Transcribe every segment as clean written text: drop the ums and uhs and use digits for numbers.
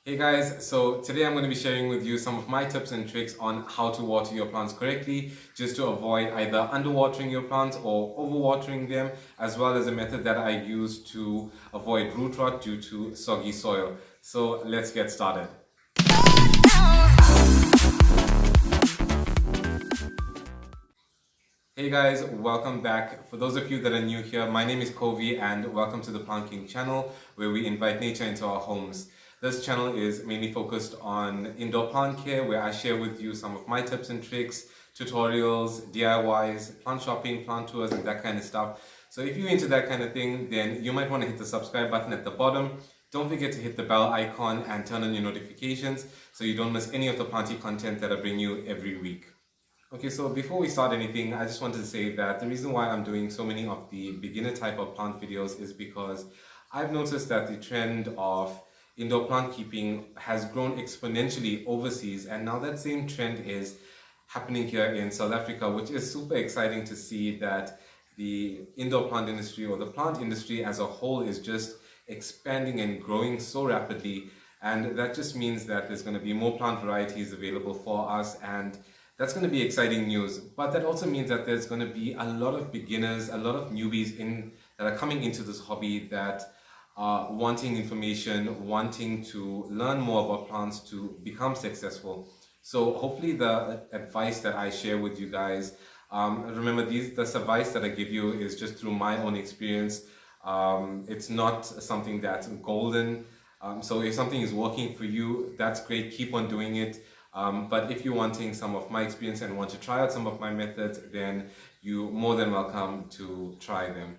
Hey guys, so today I'm going to be sharing with you some of my tips and tricks on how to water your plants correctly, just to avoid either underwatering your plants or overwatering them, as well as a method that I use to avoid root rot due to soggy soil. So let's get started. Hey guys, welcome back. For those of you that are new here, my name is Kovi and welcome to the Plant King channel, where we invite nature into our homes. This channel is mainly focused on indoor plant care, where I share with you some of my tips and tricks, tutorials, DIYs, plant shopping, plant tours, and that kind of stuff. So if you're into that kind of thing, then you might want to hit the subscribe button at the bottom. Don't forget to hit the bell icon and turn on your notifications so you don't miss any of the planty content that I bring you every week. Okay, so before we start anything, I just wanted to say that the reason why I'm doing so many of the beginner type of plant videos is because I've noticed that the trend of indoor plant keeping has grown exponentially overseas, and now that same trend is happening here in South Africa, which is super exciting to see that the indoor plant industry or the plant industry as a whole is just expanding and growing so rapidly. And that just means that there's going to be more plant varieties available for us, and that's going to be exciting news. But that also means that there's going to be a lot of beginners, a lot of newbies that are coming into this hobby that are wanting information, wanting to learn more about plants to become successful. So hopefully the advice that I share with you guys, remember this advice that I give you is just through my own experience. It's not something that's golden. So if something is working for you, that's great, keep on doing it. But if you're wanting some of my experience and want to try out some of my methods, then you're more than welcome to try them.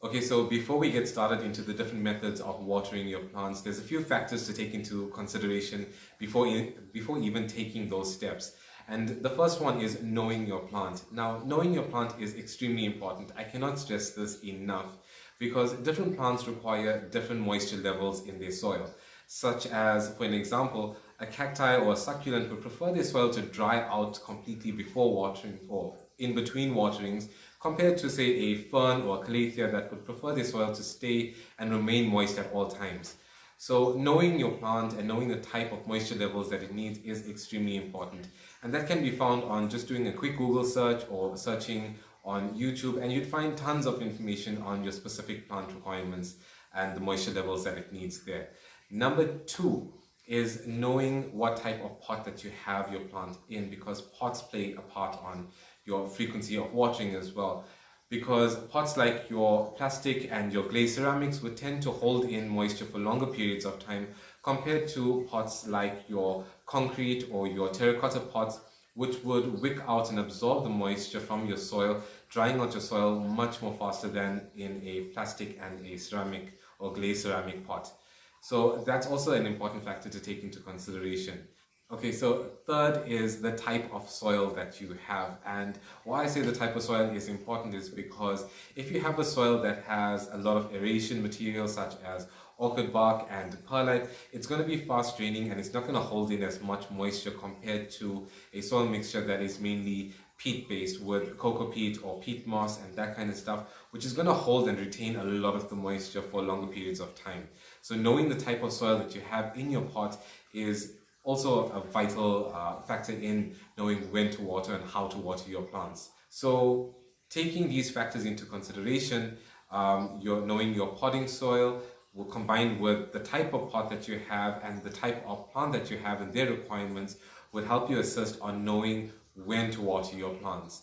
Okay, so before we get started into the different methods of watering your plants, there's a few factors to take into consideration before even taking those steps. And the first one is knowing your plant. Now, knowing your plant is extremely important. I cannot stress this enough because different plants require different moisture levels in their soil, such as, for an example, a cacti or a succulent would prefer their soil to dry out completely before watering or in between waterings, compared to, say, a fern or a calathea that would prefer their soil to stay and remain moist at all times. So knowing your plant and knowing the type of moisture levels that it needs is extremely important. And that can be found on just doing a quick Google search or searching on YouTube, and you'd find tons of information on your specific plant requirements and the moisture levels that it needs there. Number two is knowing what type of pot that you have your plant in, because pots play a part on your frequency of watering as well. Because pots like your plastic and your glazed ceramics would tend to hold in moisture for longer periods of time compared to pots like your concrete or your terracotta pots, which would wick out and absorb the moisture from your soil, drying out your soil much more faster than in a plastic and a ceramic or glazed ceramic pot. So that's also an important factor to take into consideration. Okay, so third is the type of soil that you have. And why I say the type of soil is important is because if you have a soil that has a lot of aeration material such as orchid bark and perlite, it's going to be fast draining and it's not going to hold in as much moisture compared to a soil mixture that is mainly peat based with cocoa peat or peat moss and that kind of stuff, which is going to hold and retain a lot of the moisture for longer periods of time. So knowing the type of soil that you have in your pot is also a vital factor in knowing when to water and how to water your plants. So taking these factors into consideration, knowing your potting soil will combine with the type of pot that you have and the type of plant that you have and their requirements would help you assist on knowing when to water your plants.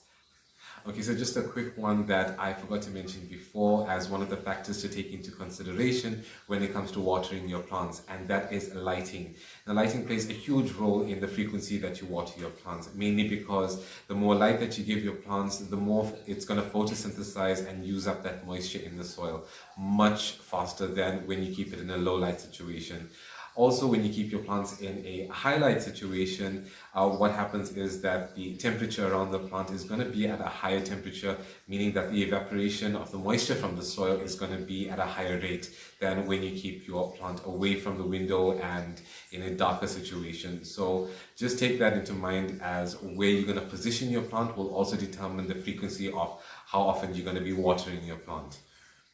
Okay, so just a quick one that I forgot to mention before as one of the factors to take into consideration when it comes to watering your plants, and that is lighting. Now, lighting plays a huge role in the frequency that you water your plants, mainly because the more light that you give your plants, the more it's going to photosynthesize and use up that moisture in the soil much faster than when you keep it in a low light situation. Also, when you keep your plants in a high light situation, what happens is that the temperature around the plant is going to be at a higher temperature, meaning that the evaporation of the moisture from the soil is going to be at a higher rate than when you keep your plant away from the window and in a darker situation. So just take that into mind, as where you're going to position your plant will also determine the frequency of how often you're going to be watering your plant.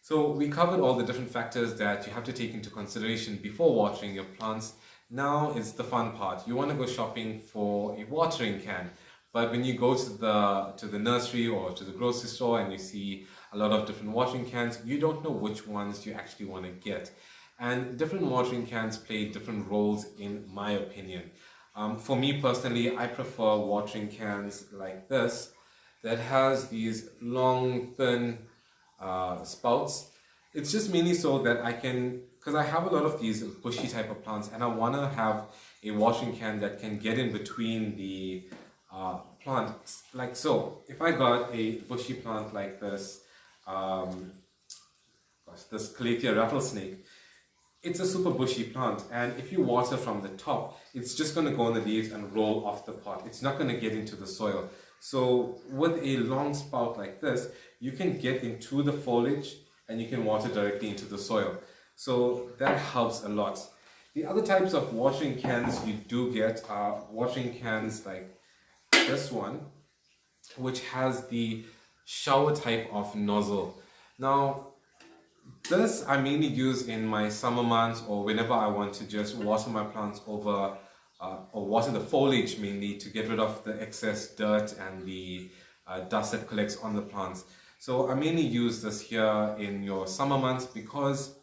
So we covered all the different factors that you have to take into consideration before watering your plants. Now it's the fun part. You want to go shopping for a watering can, but when you go to the nursery or to the grocery store and you see a lot of different watering cans, you don't know which ones you actually want to get. And different watering cans play different roles in my opinion. For me personally, I prefer watering cans like this that has these long, thin spouts. It's just mainly so that I can, because I have a lot of these bushy type of plants and I want to have a watering can that can get in between the plants, like so. If I got a bushy plant like this, this Calathea rattlesnake, it's a super bushy plant, and if you water from the top, it's just going to go on the leaves and roll off the pot. It's not going to get into the soil. So with a long spout like this, you can get into the foliage and you can water directly into the soil. So that helps a lot. The other types of watering cans you do get are watering cans like this one, which has the shower type of nozzle. Now, this I mainly use in my summer months or whenever I want to just water my plants over or water the foliage mainly to get rid of the excess dirt and the dust that collects on the plants. So I mainly use this here in your summer months because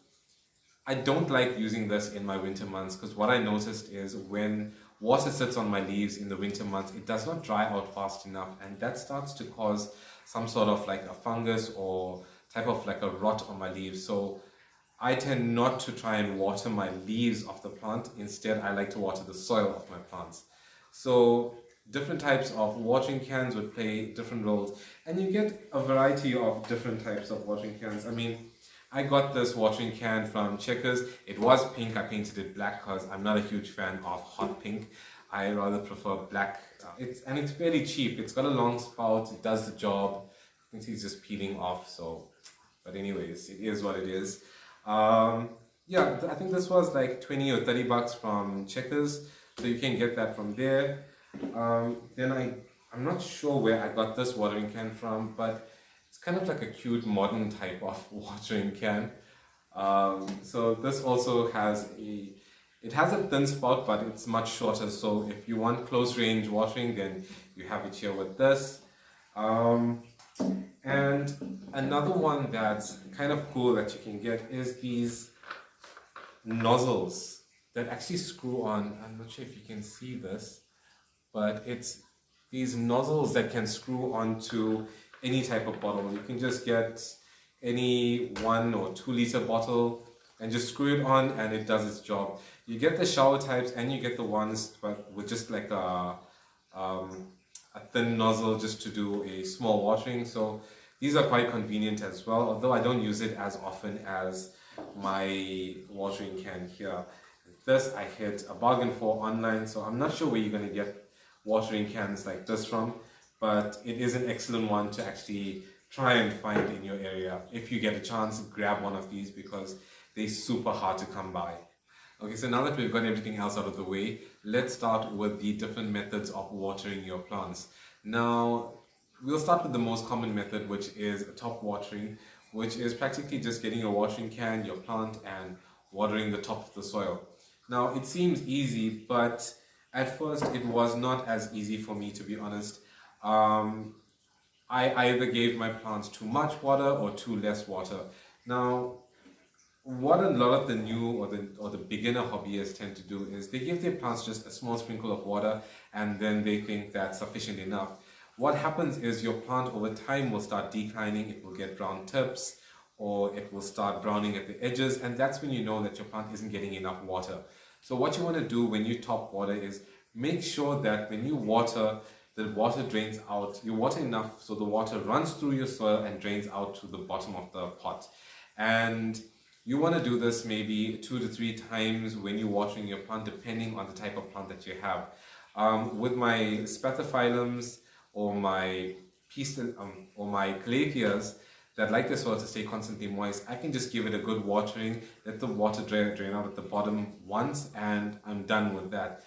I don't like using this in my winter months, because what I noticed is when water sits on my leaves in the winter months, it does not dry out fast enough, and that starts to cause some sort of like a fungus or type of like a rot on my leaves. So I tend not to try and water my leaves of the plant. Instead, I like to water the soil of my plants. So different types of watering cans would play different roles, and you get a variety of different types of watering cans. I mean, I got this watering can from Checkers. It was pink. I painted it black because I'm not a huge fan of hot pink. I rather prefer black. It's fairly cheap. It's got a long spout. It does the job. You can see it's just peeling off. So, but anyways, it is what it is. Yeah, I think this was like 20 or 30 bucks from Checkers. So you can get that from there. Then I'm not sure where I got this watering can from, but it's kind of like a cute modern type of watering can. So this also has it has a thin spout, but it's much shorter. So if you want close range watering, then you have it here with this. And another one that's kind of cool that you can get is these nozzles that actually screw on. I'm not sure if you can see this, but it's these nozzles that can screw onto any type of bottle. You can just get any 1 or 2 liter bottle and just screw it on and it does its job. You get the shower types and you get the ones but with just like a thin nozzle just to do a small watering. So these are quite convenient as well, although I don't use it as often as my watering can here. This I hit a bargain for online, so I'm not sure where you're going to get watering cans like this from, but it is an excellent one to actually try and find in your area. If you get a chance, grab one of these because they're super hard to come by. Okay, so now that we've got everything else out of the way, let's start with the different methods of watering your plants. Now, we'll start with the most common method, which is top watering, which is practically just getting your watering can, your plant, and watering the top of the soil. Now, it seems easy, but at first it was not as easy for me, to be honest. I either gave my plants too much water or too less water. Now, what a lot of the new or the beginner hobbyists tend to do is they give their plants just a small sprinkle of water and then they think that's sufficient enough. What happens is your plant over time will start declining, it will get brown tips or it will start browning at the edges, and that's when you know that your plant isn't getting enough water. So what you want to do when you top water is make sure that when you water, the water drains out. You water enough so the water runs through your soil and drains out to the bottom of the pot. And you want to do this maybe 2 to 3 times when you're watering your plant, depending on the type of plant that you have. With my spathiphyllums or my calatheas that like the soil to stay constantly moist, I can just give it a good watering, let the water drain out at the bottom once, and I'm done with that.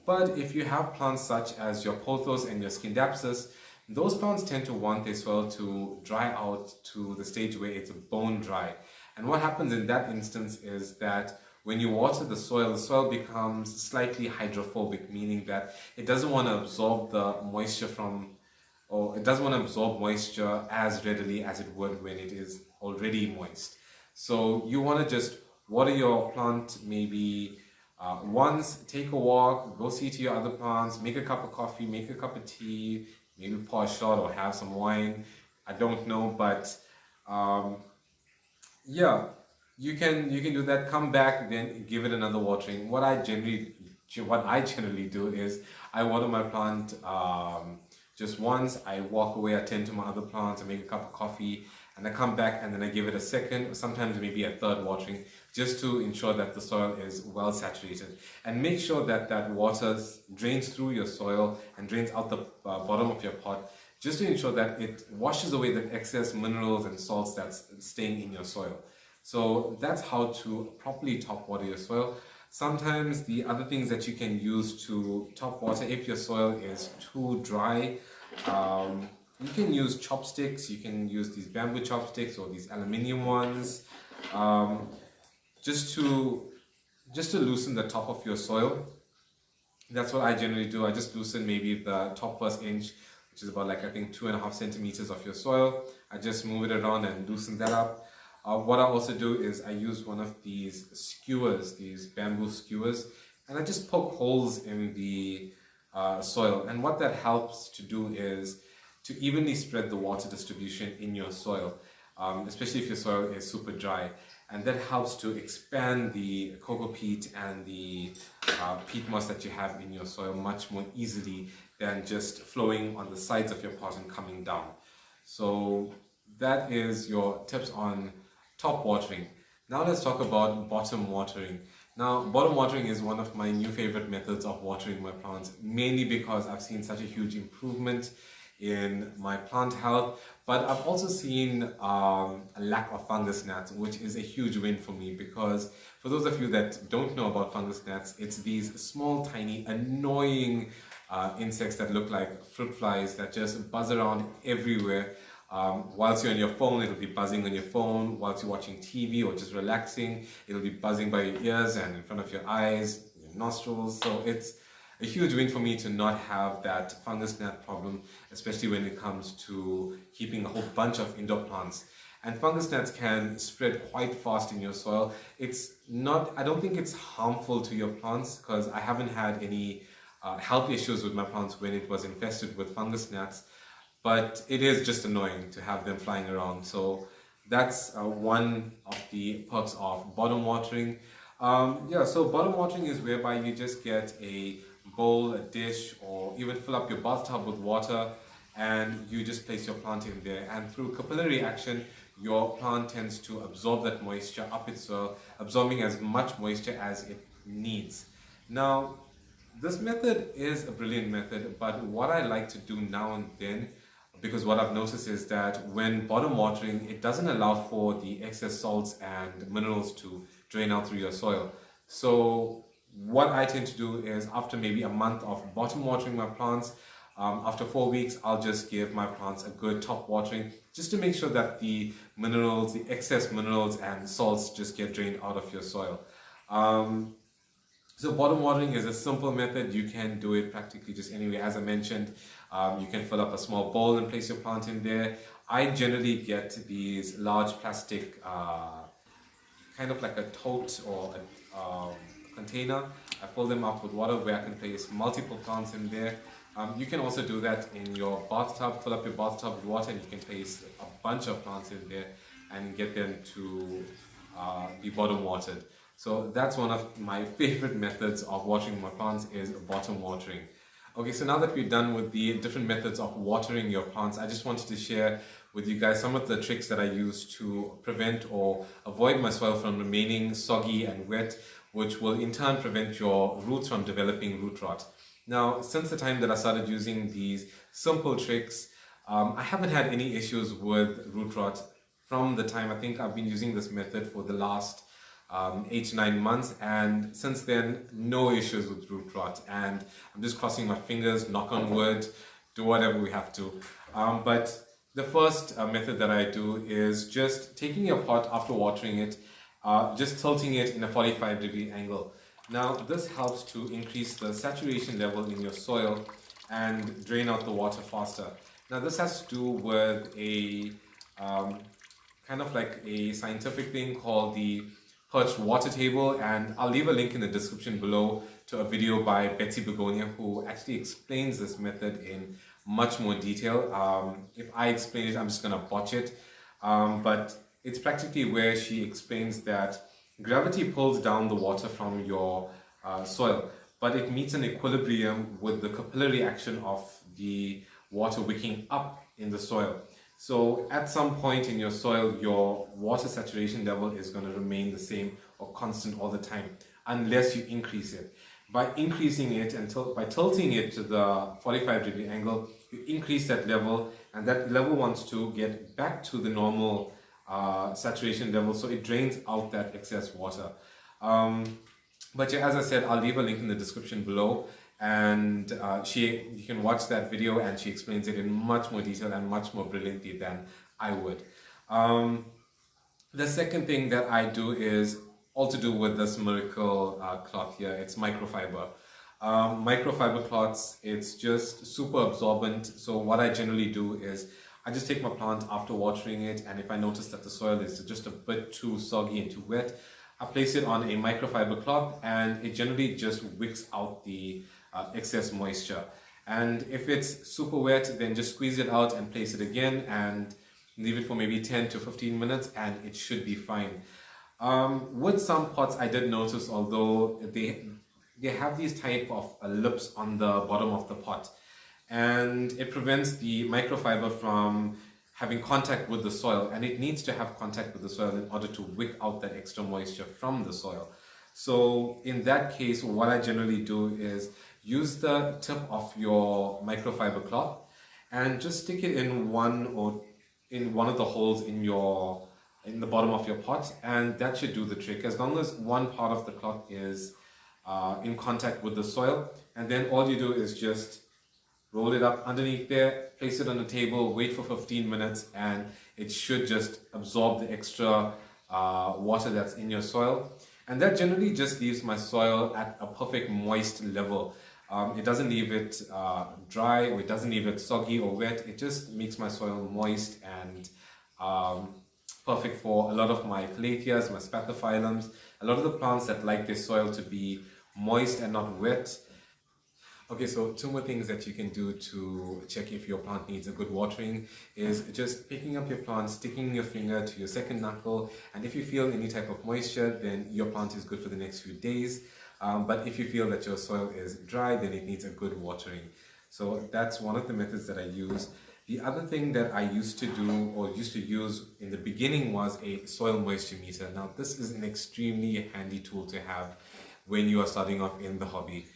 But if you have plants such as your pothos and your scindapsus, those plants tend to want their soil to dry out to the stage where it's bone dry. And what happens in that instance is that when you water the soil becomes slightly hydrophobic, meaning that it doesn't want to absorb the moisture or it doesn't want to absorb moisture as readily as it would when it is already moist. So you want to just water your plant maybe once, take a walk, go see to your other plants, make a cup of coffee, make a cup of tea, maybe pour a shot or have some wine. I don't know, but yeah, you can do that. Come back, then give it another watering. What I generally do is I water my plant just once. I walk away, I tend to my other plants, I make a cup of coffee, and I come back and then I give it a second, or sometimes maybe a third watering, just to ensure that the soil is well saturated. And make sure that that water drains through your soil and drains out the bottom of your pot, just to ensure that it washes away the excess minerals and salts that's staying in your soil. So that's how to properly top water your soil. Sometimes the other things that you can use to top water, if your soil is too dry, you can use chopsticks. You can use these bamboo chopsticks or these aluminium ones, just to loosen the top of your soil. That's what I generally do. I just loosen maybe the top first inch, which is about, like, I think 2.5 centimeters of your soil. I just move it around and loosen that up. What I also do is I use one of these skewers, these bamboo skewers, and I just poke holes in the soil. And what that helps to do is to evenly spread the water distribution in your soil, especially if your soil is super dry. And that helps to expand the coco peat and the peat moss that you have in your soil much more easily than just flowing on the sides of your pot and coming down. So that is your tips on top watering. Now let's talk about bottom watering. Now, bottom watering is one of my new favorite methods of watering my plants, mainly because I've seen such a huge improvement in my plant health, but I've also seen a lack of fungus gnats, which is a huge win for me, because for those of you that don't know about fungus gnats, it's these small, tiny, annoying insects that look like fruit flies that just buzz around everywhere. Whilst you're on your phone, it'll be buzzing on your phone. Whilst you're watching TV or just relaxing, it'll be buzzing by your ears and in front of your eyes, your nostrils. So it's a huge win for me to not have that fungus gnat problem, especially when it comes to keeping a whole bunch of indoor plants. And fungus gnats can spread quite fast in your soil. I don't think it's harmful to your plants, because I haven't had any health issues with my plants when it was infested with fungus gnats. But it is just annoying to have them flying around. So that's one of the perks of bottom watering. So bottom watering is whereby you just get a bowl, a dish, or even fill up your bathtub with water, and you just place your plant in there. And through capillary action, your plant tends to absorb that moisture up its soil, absorbing as much moisture as it needs. Now, this method is a brilliant method, but what I like to do now and then, because what I've noticed is that when bottom watering, it doesn't allow for the excess salts and minerals to drain out through your soil. So what I tend to do is, after maybe a month of bottom watering my plants, after 4 weeks, I'll just give my plants a good top watering, just to make sure that the minerals, the excess minerals and salts just get drained out of your soil. So bottom watering is a simple method. You can do it practically just anywhere. As I mentioned, you can fill up a small bowl and place your plant in there. I generally get these large plastic, kind of like a tote or a container. I fill them up with water where I can place multiple plants in there. You can also do that in your bathtub. Fill up your bathtub with water, and you can place a bunch of plants in there and get them to be bottom watered. So that's one of my favorite methods of watering my plants, is bottom watering. Okay, so now that we're done with the different methods of watering your plants, I just wanted to share with you guys some of the tricks that I use to prevent or avoid my soil from remaining soggy and wet, which will in turn prevent your roots from developing root rot. Now, since the time that I started using these simple tricks, I haven't had any issues with root rot from the time. I think I've been using this method for the last 8 to 9 months, and since then, no issues with root rot. And I'm just crossing my fingers, knock on wood, do whatever we have to. But the first method that I do is just taking your pot after watering it, just tilting it in a 45-degree angle. Now this helps to increase the saturation level in your soil and drain out the water faster. Now this has to do with a kind of like a scientific thing called the perched water table, and I'll leave a link in the description below to a video by Betsy Begonia who actually explains this method in much more detail. If I explain it, I'm just gonna botch it, but it's practically where she explains that gravity pulls down the water from your soil, but it meets an equilibrium with the capillary action of the water wicking up in the soil. So at some point in your soil, your water saturation level is going to remain the same or constant all the time, unless you increase it. By increasing it by tilting it to the 45-degree angle, you increase that level, and that level wants to get back to the normal saturation level, so it drains out that excess water. But yeah, as I said, I'll leave a link in the description below, and you can watch that video, and she explains it in much more detail and much more brilliantly than I would. The second thing that I do is all to do with this miracle cloth here. It's microfiber. Microfiber cloths, it's just super absorbent. So what I generally do is I just take my plant after watering it, and if I notice that the soil is just a bit too soggy and too wet, I place it on a microfiber cloth, and it generally just wicks out the excess moisture. And if it's super wet, then just squeeze it out and place it again and leave it for maybe 10 to 15 minutes, and it should be fine. With some pots, I did notice, although they have these type of lips on the bottom of the pot, and it prevents the microfiber from having contact with the soil, and it needs to have contact with the soil in order to wick out that extra moisture from the soil. So in that case, what I generally do is use the tip of your microfiber cloth and just stick it in one of the holes in the bottom of your pot, and that should do the trick, as long as one part of the cloth is in contact with the soil. And then all you do is just roll it up underneath there, place it on the table, wait for 15 minutes, and it should just absorb the extra water that's in your soil. And that generally just leaves my soil at a perfect moist level. It doesn't leave it dry, or it doesn't leave it soggy or wet. It just makes my soil moist and perfect for a lot of my calatheas, my spathiphyllums, a lot of the plants that like their soil to be moist and not wet. Okay, so two more things that you can do to check if your plant needs a good watering is just picking up your plant, sticking your finger to your second knuckle, and if you feel any type of moisture, then your plant is good for the next few days. But if you feel that your soil is dry, then it needs a good watering. So that's one of the methods that I use. The other thing that I used to do, or used to use in the beginning, was a soil moisture meter. Now this is an extremely handy tool to have when you are starting off in the hobby.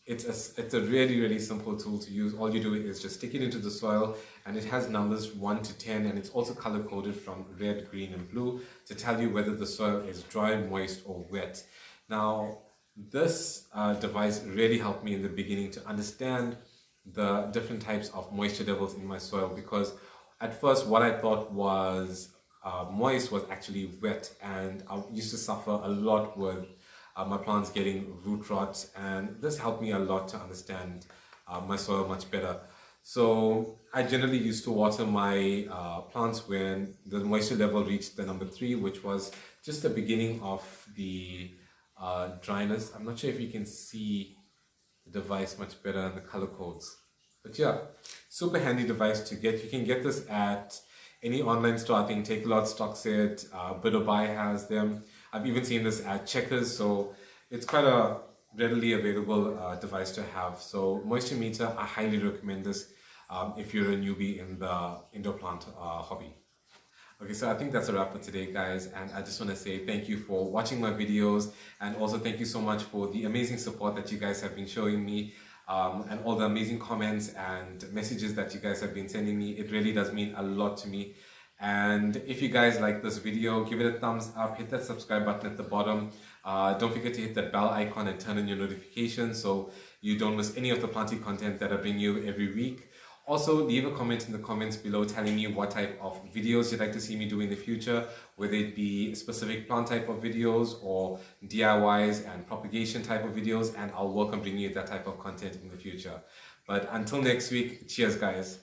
It's a really, really simple tool to use. All you do is just stick it into the soil, and it has numbers 1 to 10, and it's also color coded from red, green and blue to tell you whether the soil is dry, moist or wet. Now this device really helped me in the beginning to understand the different types of moisture levels in my soil, because at first what I thought was moist was actually wet, and I used to suffer a lot with my plants getting root rot, and this helped me a lot to understand my soil much better. So I generally used to water my plants when the moisture level reached the number 3, which was just the beginning of the dryness. I'm not sure if you can see the device much better in the color codes, but yeah, super handy device to get. You can get this at any online store. I think Takealot stocks it, Bid or Buy has them. I've even seen this at Checkers, so it's quite a readily available device to have. So moisture meter, I highly recommend this if you're a newbie in the indoor plant hobby. Okay, so I think that's a wrap for today, guys, and I just want to say thank you for watching my videos, and also thank you so much for the amazing support that you guys have been showing me, and all the amazing comments and messages that you guys have been sending me. It really does mean a lot to me. And if you guys like this video, give it a thumbs up, hit that subscribe button at the bottom. Don't forget to hit that bell icon and turn on your notifications so you don't miss any of the planting content that I bring you every week. Also, leave a comment in the comments below telling me what type of videos you'd like to see me do in the future, whether it be specific plant type of videos or DIYs and propagation type of videos, and I'll work on bringing you that type of content in the future. But until next week, cheers guys.